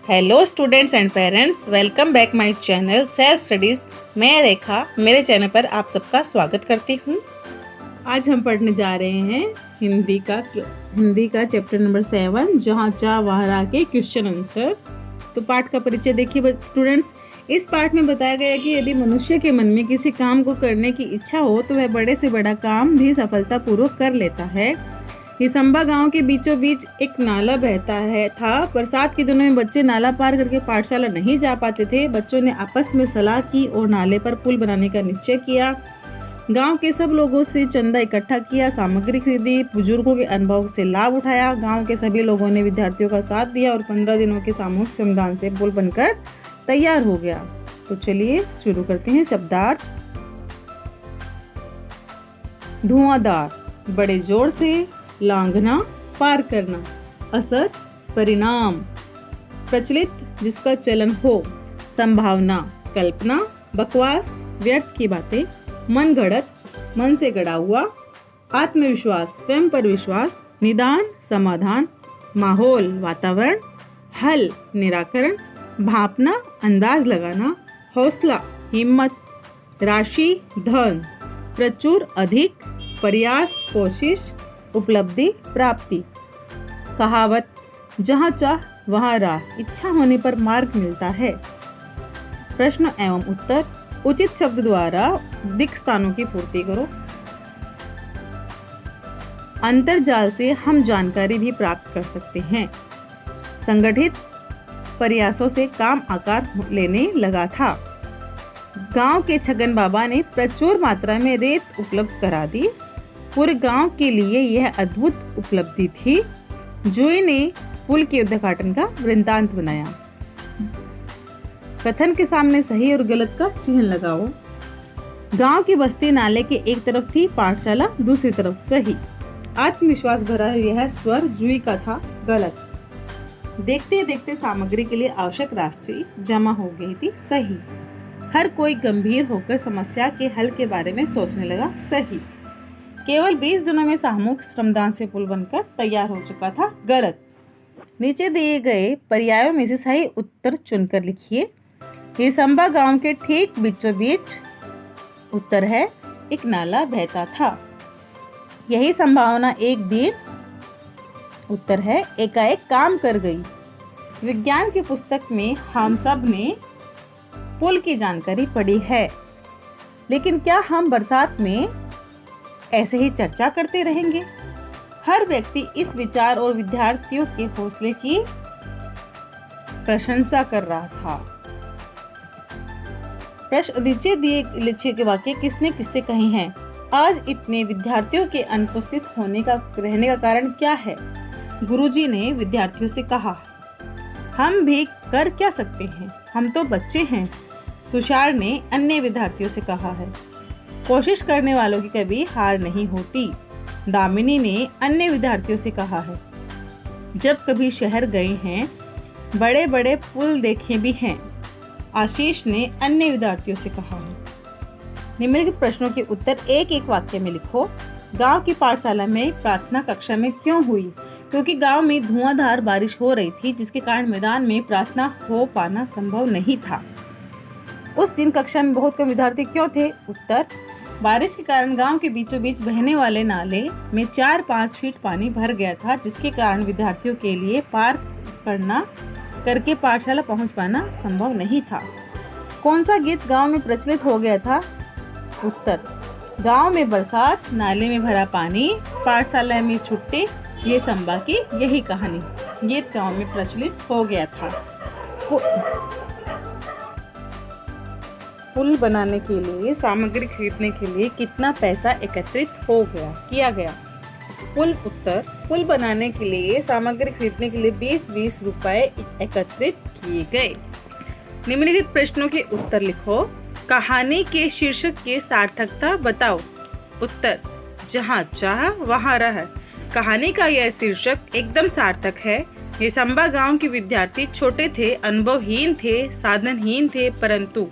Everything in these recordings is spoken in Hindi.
Hello students and parents, welcome back my channel self studies. मैं रेखा मेरे चैनल पर आप सबका स्वागत करती हूँ। आज हम पढ़ने जा रहे हैं हिंदी का चैप्टर नंबर 7, जहाँ चाह वहाँ राह के क्वेश्चन आंसर। तो पाठ का परिचय देखिए स्टूडेंट्स। इस पाठ में बताया गया है कि यदि मनुष्य के मन में किसी काम को करने की इच्छा हो तो वह बड़े से बड़ा काम भी सफलतापूर्वक कर लेता है। हिसंबा गांव के बीचों बीच एक नाला बहता था। बरसात के दिनों में बच्चे नाला पार करके पाठशाला नहीं जा पाते थे। बच्चों ने आपस में सलाह की और नाले पर पुल बनाने का निश्चय किया। गांव के सब लोगों से चंदा इकट्ठा किया, सामग्री खरीदी, बुजुर्गों के अनुभव से लाभ उठाया। गांव के सभी लोगों ने विद्यार्थियों का साथ दिया और 15 दिनों के सामूहिक श्रमदान से पुल बनकर तैयार हो गया। तो चलिए शुरू करते हैं। शब्दार्थ: धुआंधार, बड़े जोर से, लांघना, पार करना। असर, परिणाम। प्रचलित, जिसका चलन हो। संभावना, कल्पना, बकवास, व्यर्थ की बातें। मन गढ़त, मन से गढ़ा हुआ। आत्मविश्वास, स्वयं पर विश्वास। निदान, समाधान। माहौल, वातावरण। हल, निराकरण। भापना, अंदाज लगाना। हौसला, हिम्मत। राशि, धन। प्रचुर, अधिक। प्रयास, कोशिश। उपलब्धि, प्राप्ति। कहावत: जहाँ चाह वहाँ राह, इच्छा होने पर मार्ग मिलता है। प्रश्न एवं उत्तर: उचित शब्द द्वारा दिक् स्थानों की पूर्ति करो। अंतर्जाल से हम जानकारी भी प्राप्त कर सकते हैं। संगठित प्रयासों से काम आकार लेने लगा था। गांव के छगन बाबा ने प्रचुर मात्रा में रेत उपलब्ध करा दी। पूरे गांव के लिए यह अद्भुत उपलब्धि थी। जुई ने पुल के उद्घाटन का वृत्तांत बनाया। कथन के सामने सही और गलत का चिन्ह लगाओ। गांव की बस्ती नाले के एक तरफ थी, पाठशाला दूसरी तरफ। सही। आत्मविश्वास भरा यह स्वर जुई का था। गलत। देखते देखते सामग्री के लिए आवश्यक राशि जमा हो गई थी। सही। हर कोई गंभीर होकर समस्या के हल के बारे में सोचने लगा। सही। केवल 20 दिनों में सामूहिक श्रमदान से पुल बनकर तैयार हो चुका था। गलत। नीचे दिए गए पर्यायों में से सही उत्तर चुनकर लिखिए। हिसंबा गांव के ठीक बीचों बीच। उत्तर है, एक नाला बहता था। यही संभावना एक दिन। उत्तर है, एकाएक काम कर गई। विज्ञान की पुस्तक में हम सब ने पुल की जानकारी पढ़ी है, लेकिन क्या हम बरसात में ऐसे ही चर्चा करते रहेंगे? हर व्यक्ति इस विचार और विद्यार्थियों के हौसले की प्रशंसा कर रहा था। प्रश्न नीचे दिए लिखे के वाक्य किसने किससे कहे हैं? आज इतने विद्यार्थियों के अनुपस्थित रहने का कारण क्या है? गुरुजी ने विद्यार्थियों से कहा। हम भी कर क्या सकते हैं, हम तो बच्चे हैं। तुषार ने अन्य विद्यार्थियों से कहा है। कोशिश करने वालों की कभी हार नहीं होती। दामिनी ने अन्य विद्यार्थियों से कहा है। जब कभी शहर गए हैं, बड़े बड़े पुल देखे भी हैं। आशीष ने अन्य विद्यार्थियों से कहा है। निम्नलिखित प्रश्नों के उत्तर एक एक वाक्य में लिखो। गांव की पाठशाला में प्रार्थना कक्षा में क्यों हुई? क्योंकि गांव में धुआंधार बारिश हो रही थी, जिसके कारण मैदान में प्रार्थना हो पाना संभव नहीं था। उस दिन कक्षा में बहुत कम विद्यार्थी क्यों थे? उत्तर: बारिश के कारण गांव के बीचों बीच बहने वाले नाले में 4-5 फीट पानी भर गया था, जिसके कारण विद्यार्थियों के लिए पार करके पाठशाला पहुंच पाना संभव नहीं था। कौन सा गीत गांव में प्रचलित हो गया था? उत्तर: गांव में बरसात, नाले में भरा पानी, पाठशाला में छुट्टी, ये संबा की यही कहानी। गीत गांव में प्रचलित हो गया था। पुल बनाने के लिए, सामग्री खरीदने के लिए कितना पैसा एकत्रित किया गया? उत्तर: पुल बनाने के लिए, सामग्री खरीदने के लिए 20-20 रुपए एकत्रित किए गए। निम्नलिखित प्रश्नों के उत्तर लिखो। कहानी के शीर्षक की सार्थकता बताओ। उत्तर: जहाँ चाह वहाँ राह। कहानी का यह शीर्षक एकदम सार्थक है। हिसंबा गांव के विद्यार्थी छोटे थे, अनुभवहीन थे, साधनहीन थे, परंतु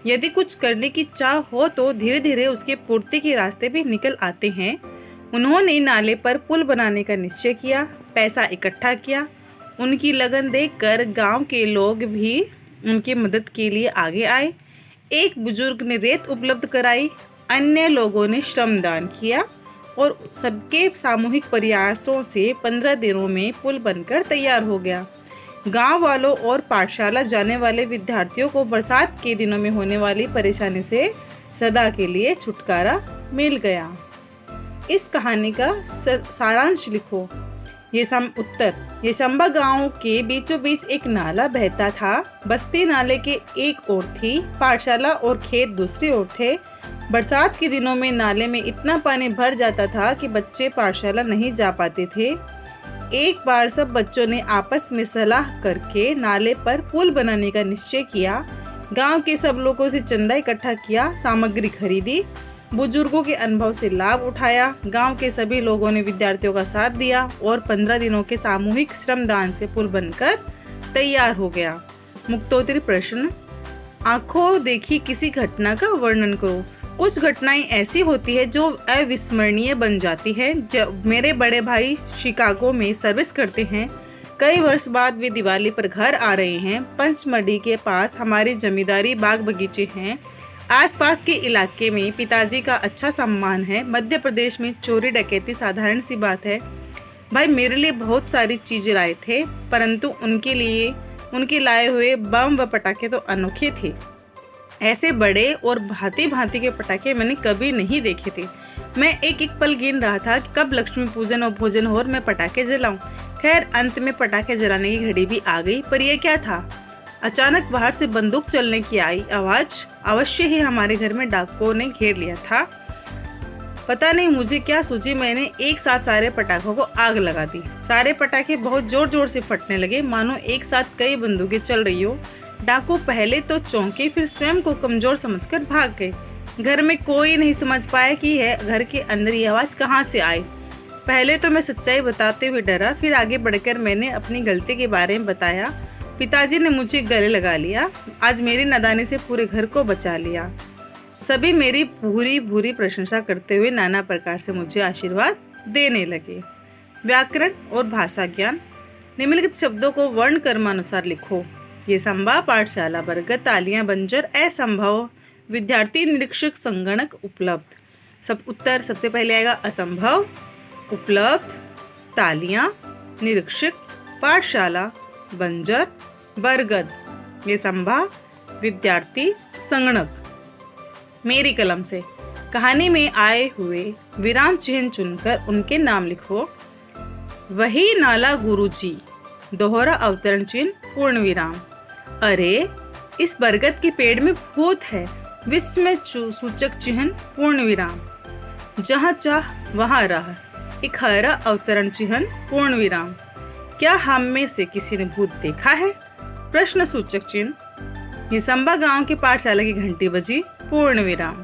यदि कुछ करने की चाह हो तो धीरे धीरे उसके पूर्ति के रास्ते भी निकल आते हैं। उन्होंने नाले पर पुल बनाने का निश्चय किया, पैसा इकट्ठा किया, उनकी लगन देखकर गांव के लोग भी उनकी मदद के लिए आगे आए। एक बुजुर्ग ने रेत उपलब्ध कराई, अन्य लोगों ने श्रमदान किया और सबके सामूहिक प्रयासों से 15 दिनों में पुल बनकर तैयार हो गया। गांव वालों और पाठशाला जाने वाले विद्यार्थियों को बरसात के दिनों में होने वाली परेशानी से सदा के लिए छुटकारा मिल गया। इस कहानी का सारांश लिखो। उत्तर। येसंबा गांव के बीचों बीच एक नाला बहता था। बस्ती नाले के एक ओर थी, पाठशाला और खेत दूसरी ओर थे। बरसात के दिनों में नाले में इतना पानी भर जाता था कि बच्चे पाठशाला नहीं जा पाते थे। एक बार सब बच्चों ने आपस में सलाह करके नाले पर पुल बनाने का निश्चय किया। गांव के सब लोगों से चंदा इकट्ठा किया, सामग्री खरीदी, बुजुर्गों के अनुभव से लाभ उठाया। गांव के सभी लोगों ने विद्यार्थियों का साथ दिया और 15 दिनों के सामूहिक श्रमदान से पुल बनकर तैयार हो गया। मुक्तोत्तरी प्रश्न। आंखों देखी किसी घटना का वर्णन करो। कुछ घटनाएं ऐसी होती है जो अविस्मरणीय बन जाती है। जब मेरे बड़े भाई शिकागो में सर्विस करते हैं, कई वर्ष बाद वे दिवाली पर घर आ रहे हैं। पंचमढ़ी के पास हमारी जमींदारी बाग बगीचे हैं। आसपास के इलाके में पिताजी का अच्छा सम्मान है। मध्य प्रदेश में चोरी डकैती साधारण सी बात है। भाई मेरे लिए बहुत सारी चीजें लाए थे, परंतु उनके लाए हुए बम व पटाखे तो अनोखे थे। ऐसे बड़े और भांति भांति के पटाखे मैंने कभी नहीं देखे थे। मैं एक पल गिन रहा था कि कब लक्ष्मी पूजन और भोजन हो और मैं पटाखे जलाऊं। खैर अंत में पटाखे जलाने की घड़ी भी आ गई। पर यह क्या था? अचानक बाहर से बंदूक चलने की आई आवाज। अवश्य ही हमारे घर में डाकुओं ने घेर लिया था। पता नहीं मुझे क्या सूझी, मैंने एक साथ सारे पटाखों को आग लगा दी। सारे पटाखे बहुत जोर जोर से फटने लगे, मानो एक साथ कई बंदूकें चल रही हो। डाकू पहले तो चौंके, फिर स्वयं को कमजोर समझकर भाग गए। घर में कोई नहीं समझ पाया कि यह घर के अंदर ये आवाज कहाँ से आई। पहले तो मैं सच्चाई बताते हुए डरा, फिर आगे बढ़कर मैंने अपनी गलती के बारे में बताया। पिताजी ने मुझे गले लगा लिया। आज मेरी नादानी से पूरे घर को बचा लिया। सभी मेरी भूरी भूरी प्रशंसा करते हुए नाना प्रकार से मुझे आशीर्वाद देने लगे। व्याकरण और भाषा ज्ञान। निम्नलिखित शब्दों को वर्ण क्रमानुसार लिखो। येसंबा, पाठशाला, बरगद, तालियां, बंजर, असंभव, विद्यार्थी, निरीक्षक, संगणक, उपलब्ध। सब उत्तर सबसे पहले आएगा असंभव, उपलब्ध, तालियां, निरीक्षक, पाठशाला, बंजर, बरगद, येसंबा, विद्यार्थी, संगणक। मेरी कलम से कहानी में आए हुए विराम चिन्ह चुनकर उनके नाम लिखो। वही नाला गुरुजी, दोहरा अवतरण चिन्ह, पूर्ण विराम। अरे इस बरगद के पेड़ में भूत है, विस्मय सूचक चिन्ह, पूर्ण विराम। जहाँ चाह वहाँ रह, एक हरा अवतरण चिन्ह, पूर्ण विराम। क्या हम में से किसी ने भूत देखा है? प्रश्न सूचक चिन्ह। येसंबा गांव के पाठशाला की घंटी बजी, पूर्ण विराम।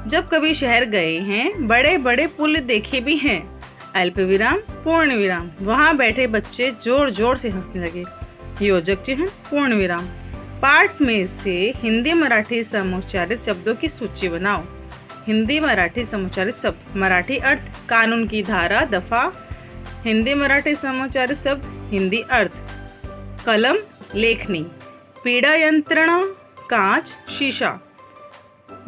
जब कभी शहर गए हैं, बड़े बड़े पुल देखे भी हैं, अल्प विराम, पूर्ण विराम। वहां बैठे बच्चे जोर जोर से हंसने लगे, योजक चिन्ह, पूर्ण विराम। पाठ में से हिंदी मराठी समुच्चारित शब्दों की सूची बनाओ। हिंदी मराठी समुच्चारित शब्द। मराठी अर्थ कानून की धारा, दफा। हिंदी मराठी समुच्चारित शब्द, हिंदी अर्थ कलम, लेखनी। पीड़ा यंत्रणा, कांच, शीशा।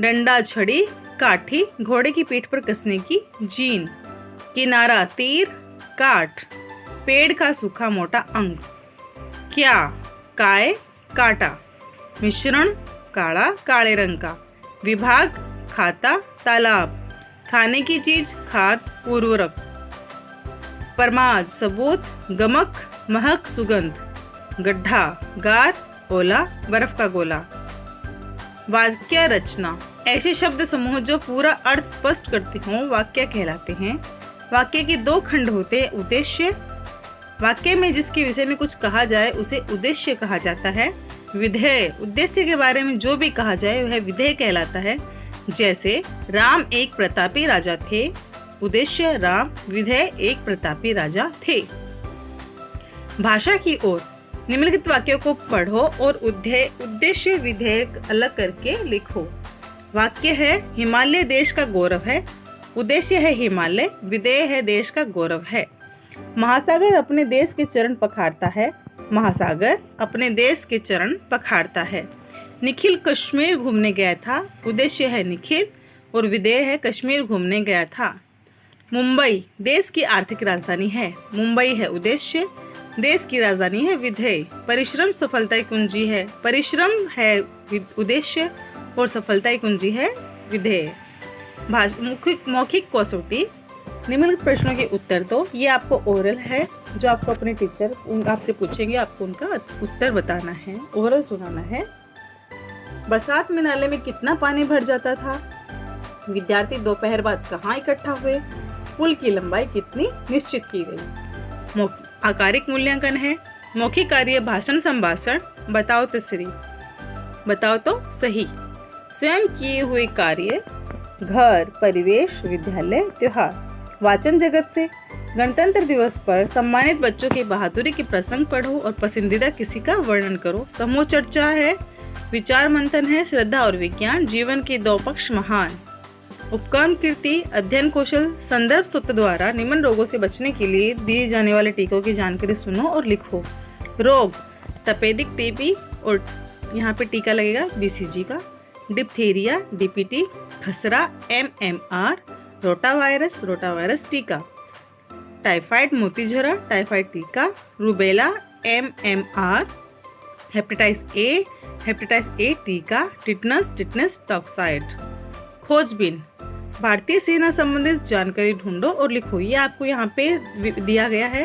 डंडा, छड़ी, काठी, घोड़े की पीठ पर कसने की जीन। किनारा, तीर, काट। पेड़ का सूखा मोटा अंग। क्या, काय, काटा। मिश्रण, काला, काले रंग का। विभाग, खाता, तालाब। खाने की चीज, खाद, उर्वरक। परमाद, सबूत, गमक, महक, सुगंध। गड्ढा, गार, ओला, बर्फ का गोला। वाक्य रचना। ऐसे शब्द समूह जो पूरा अर्थ स्पष्ट करते हों वाक्य कहलाते हैं। वाक्य के दो खंड होते हैं, उद्देश्य। वाक्य में जिसके विषय में कुछ कहा जाए उसे उद्देश्य कहा जाता है। विधेय, उद्देश्य के बारे में जो भी कहा जाए वह विधेय कहलाता है। जैसे राम एक प्रतापी राजा थे, उद्देश्य राम, विधेय एक प्रतापी राजा थे। भाषा की ओर। निम्नलिखित वाक्यों को पढ़ो और उद्देश्य विधेय अलग करके लिखो। वाक्य है, हिमालय देश का गौरव है। उद्देश्य है हिमालय, विधेय है देश का गौरव है। महासागर अपने देश के चरण पखारता है। महासागर अपने देश के चरण पखारता है। निखिल कश्मीर घूमने गया था। उद्देश्य है निखिल और विधेय है कश्मीर घूमने गया था। मुंबई देश की आर्थिक राजधानी है। मुंबई है उद्देश्य, देश की राजधानी है विधेय। परिश्रम सफलता की कुंजी है। परिश्रम है उद्देश्य और सफलता की कुंजी है विधेय। मौखिक कसौटी, निम्नलिखित प्रश्नों के उत्तर दो। ये आपको ओरल है जो आपको अपने टीचर आपसे पूछेंगे, आपको उनका उत्तर बताना है, ओरल सुनाना है। बरसात में नाले में कितना पानी भर जाता था? विद्यार्थी दोपहर बाद कहाँ इकट्ठा हुए? पुल की लंबाई कितनी निश्चित की गई? आकारिक मूल्यांकन है। मौखिक कार्य भाषण संभाषण। बताओ तो सही। स्वयं किए हुए कार्य घर, परिवेश, विद्यालय, त्योहार। वाचन जगत से गणतंत्र दिवस पर सम्मानित बच्चों की बहादुरी के प्रसंग पढ़ो और पसंदीदा किसी का वर्णन करो। समूह चर्चा है। विचार मंथन है। श्रद्धा और विज्ञान। जीवन के दो पक्ष महान। उपकरण कीर्ति, अध्ययन कौशल। संदर्भ सूत्र द्वारा निम्न रोगों से बचने के लिए दिए जाने वाले टीकों की जानकारी सुनो और लिखो। रोग, तपेदिक टीबी और यहाँ पे टीका लगेगा BCG का। डिप्थीरिया DPT, खसरा MMR, रोटावायरस टीका। टाइफाइड मोतीझरा टाइफाइड टीका। Rubella MMR। हेपेटाइटिस A टीका। Tetanus toxoid. खोजबीन, भारतीय सेना संबंधित जानकारी ढूंढो और लिखो। ये आपको यहाँ पे दिया गया है।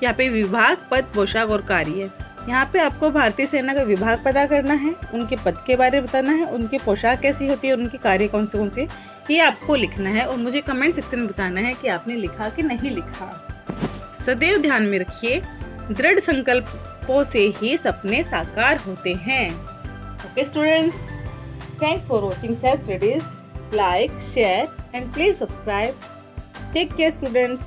यहाँ पे विभाग, पद, पोशाक और कार्य। यहाँ पे आपको भारतीय सेना का विभाग पता करना है, उनके पद के बारे में बताना है, उनकी पोशाक कैसी होती है, उनके कार्य कौन से ये आपको लिखना है और मुझे कमेंट सेक्शन में बताना है कि आपने लिखा कि नहीं लिखा। सदैव ध्यान में रखिए, दृढ़ संकल्पों से ही सपने साकार होते हैं। Okay students, thanks for watching self studies. Like, share and please subscribe. Take care students.